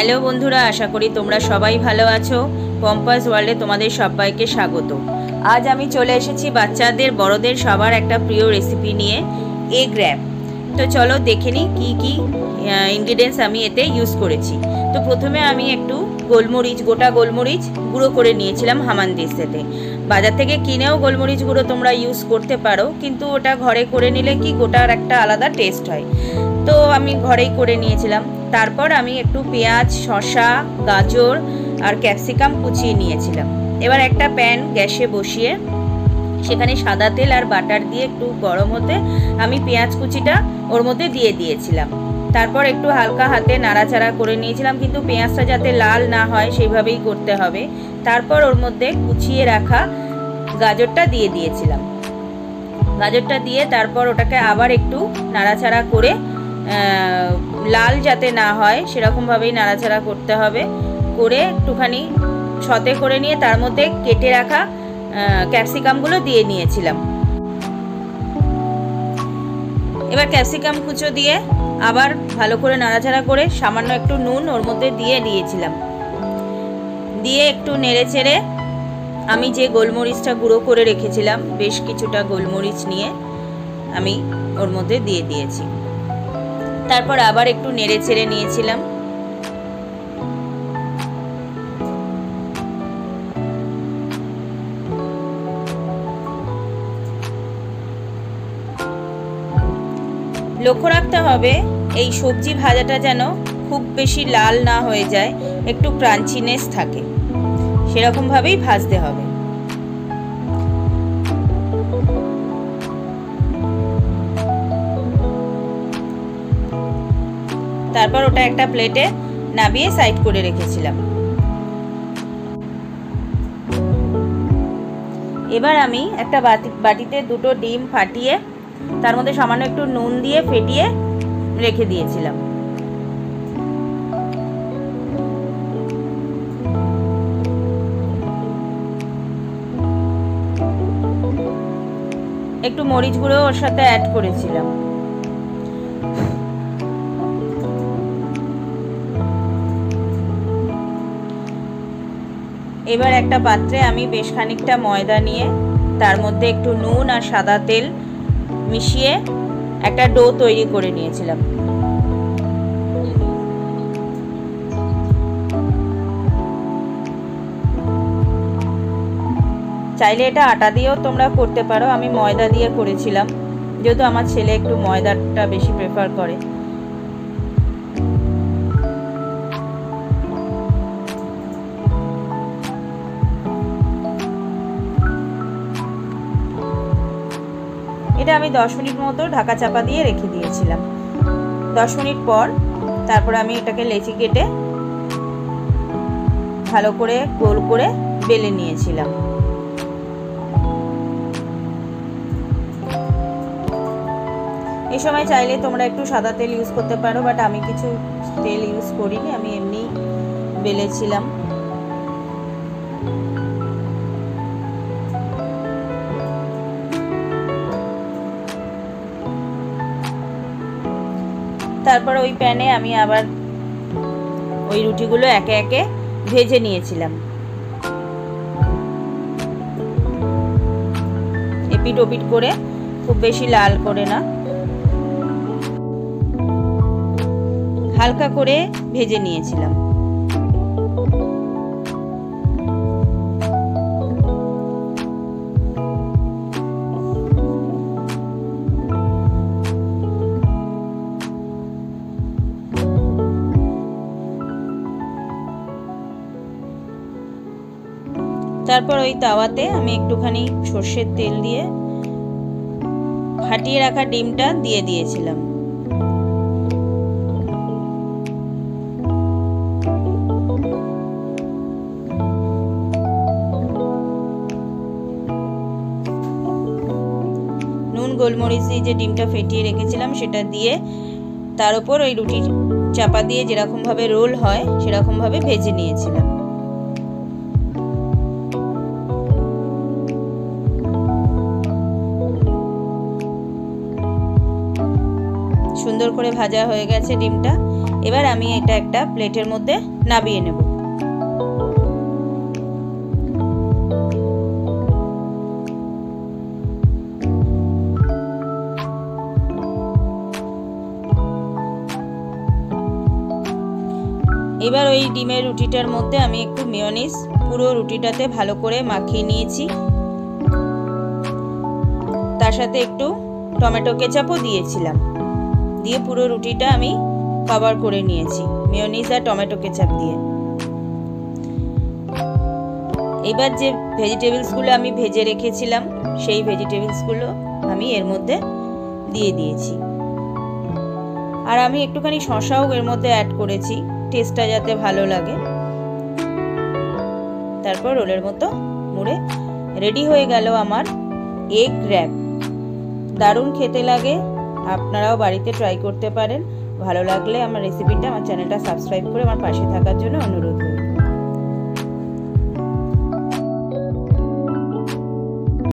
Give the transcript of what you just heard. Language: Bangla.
হ্যালো বন্ধুরা, আশা করি তোমরা সবাই ভালো আছো। পম্পাস ওয়ার্ল্ডে তোমাদের সবাইকে স্বাগত। আজ আমি চলে এসেছি বাচ্চাদের বড়দের সবার একটা প্রিয় রেসিপি নিয়ে, এগ র্যাপ। তো চলো দেখে নিই কী কী ইনগ্রিডিয়েন্টস আমি এতে ইউজ করেছি। তো প্রথমে আমি একটু গোটা গোলমরিচ গুঁড়ো করে নিয়েছিলাম হামানদিস্তাতে। বাজার থেকে কিনেও গোলমরিচ গুঁড়ো তোমরা ইউজ করতে পারো, কিন্তু ওটা ঘরে করে নিলে কি গোটার একটা আলাদা টেস্ট হয়। তো আমি ঘরেই করে নিয়েছিলাম। তারপর আমি একটু পেঁয়াজ, শসা, গাজর আর ক্যাপসিকাম কুচিয়ে নিয়েছিলাম। এবার একটা প্যান গ্যাসে বসিয়ে সেখানে সাদা তেল আর বাটার দিয়ে একটু গরম হতে আমি পেঁয়াজ কুচিটা ওর মধ্যে দিয়ে দিয়েছিলাম। তারপর একটু হালকা হাতে নাড়াচাড়া করে নিয়েছিলাম, কিন্তু পেঁয়াজটা যাতে লাল না হয় সেইভাবেই করতে হবে। তারপর ওর মধ্যে কুচিয়ে রাখা গাজরটা দিয়ে দিয়েছিলাম। গাজরটা দিয়ে তারপর ওটাকে আবার একটু নাড়াচাড়া করে, লাল যাতে না হয় সেরকমভাবেই নাড়াচাড়া করতে হবে, করে একটুখানি সতে করে নিয়ে তার মধ্যে কেটে রাখা ক্যাপসিকামগুলো দিয়ে নিয়েছিলাম। এবার ক্যাপসিকাম কুচো দিয়ে আবার ভালো করে নাড়াচাড়া করে সামান্য একটু নুন ওর মধ্যে দিয়ে দিয়েছিলাম। দিয়ে একটু নেড়ে চেড়ে আমি যে গোলমরিচটা গুঁড়ো করে রেখেছিলাম, বেশ কিছুটা গোলমরিচ নিয়ে আমি ওর মধ্যে দিয়ে দিয়েছি। তারপর আবার একটু নেড়ে চেড়ে নিয়েছিলাম। লক্ষ্য রাখতে হবে এই সবজি ভাজাটা যেন খুব বেশি লাল না হয়ে যায়, একটু ক্রাঞ্চিনেস থাকে, সেরকমভাবেই ভাজতে হবে। তারপর ওটা একটা প্লেটে নামিয়ে সাইড করে রেখেছিলাম। এবার আমি একটা বাটিতে দুটো ডিম ফাটিয়ে তার মধ্যে সামান্য একটু নুন দিয়ে ফেটিয়ে রেখে দিয়েছিলাম। একটু মরিচ গুঁড়ো ওর সাথে অ্যাড করেছিলাম। এবার একটা পাত্রে আমি বেশ খানিকটা ময়দা নিয়ে তার মধ্যে একটু নুন আর সাদা তেল মিশিয়ে একটা ডো তৈরি করে নিয়েছিলাম। চাইলে এটা আটা দিয়েও তোমরা করতে পারো, আমি ময়দা দিয়ে করেছিলাম যেহেতু আমার ছেলে একটু ময়দাটা বেশি প্রেফার করে। এটা আমি 10 মিনিট মতো ঢাকা চাপা দিয়ে রেখে দিয়েছিলাম। 10 মিনিট পর তারপর আমি এটাকে লেচি কেটে ভালো করে গোল করে বেলে নিয়েছিলাম। এই সময় চাইলে তোমরা একটু সাদা তেল ইউজ করতে পারো, বাট আমি কিছু তেল ইউজ করিনি, আমি এমনি বেলেছিলাম। তারপর ওই প্যানে আমি আবার ওই রুটিগুলো একে একে ভেজে নিয়েছিলাম, এপিট ওপিট করে, খুব বেশি লাল করে না, হালকা করে ভেজে নিয়েছিলাম। তারপর ওই তাওয়াতে আমি একটুখানি সর্ষের তেল দিয়ে ফাটিয়ে রাখা ডিমটা দিয়ে দিয়েছিলাম। নুন গোলমরিচ দিয়ে যে ডিমটা ফেটিয়ে রেখেছিলাম সেটা দিয়ে তার উপর ওই রুটি চাপা দিয়ে যেরকমভাবে রোল হয় সেরকমভাবে ভেজে নিয়েছিলাম। সুন্দর করে ভাজা হয়ে গেছে ডিমটা। এবার আমি এটা একটা প্লেটের মধ্যে নামিয়ে নেব। এবার ওই ডিমের রুটিটার মধ্যে আমি একটু মেয়োনিজ পুরো রুটিটাতে ভালো করে মাখিয়ে নিয়েছি। তার সাথে একটু টমেটো কেচাপও দিয়েছিলাম, দিয়ে পুরো রুটিটা আমি কভার করে নিয়েছি মেয়োনিজ আর টমেটো কেচাপ দিয়ে। এবার যে ভেজিটেবলসগুলো আমি ভেজে রেখেছিলাম সেই ভেজিটেবলসগুলো আমি এর মধ্যে দিয়ে দিয়েছি। আর আমি একটুখানি শসাও এর মধ্যে অ্যাড করেছি, টেস্টটা যাতে ভালো লাগে। তারপর রোলের মতো মুড়ে রেডি হয়ে গেল আমার এগ র্যাপ। দারুণ খেতে লাগে, আপনারাও বাড়িতে ট্রাই করতে পারেন। ভালো লাগলে আমার রেসিপিটা, আমার চ্যানেলটা সাবস্ক্রাইব করে আমার পাশে থাকার জন্য অনুরোধ।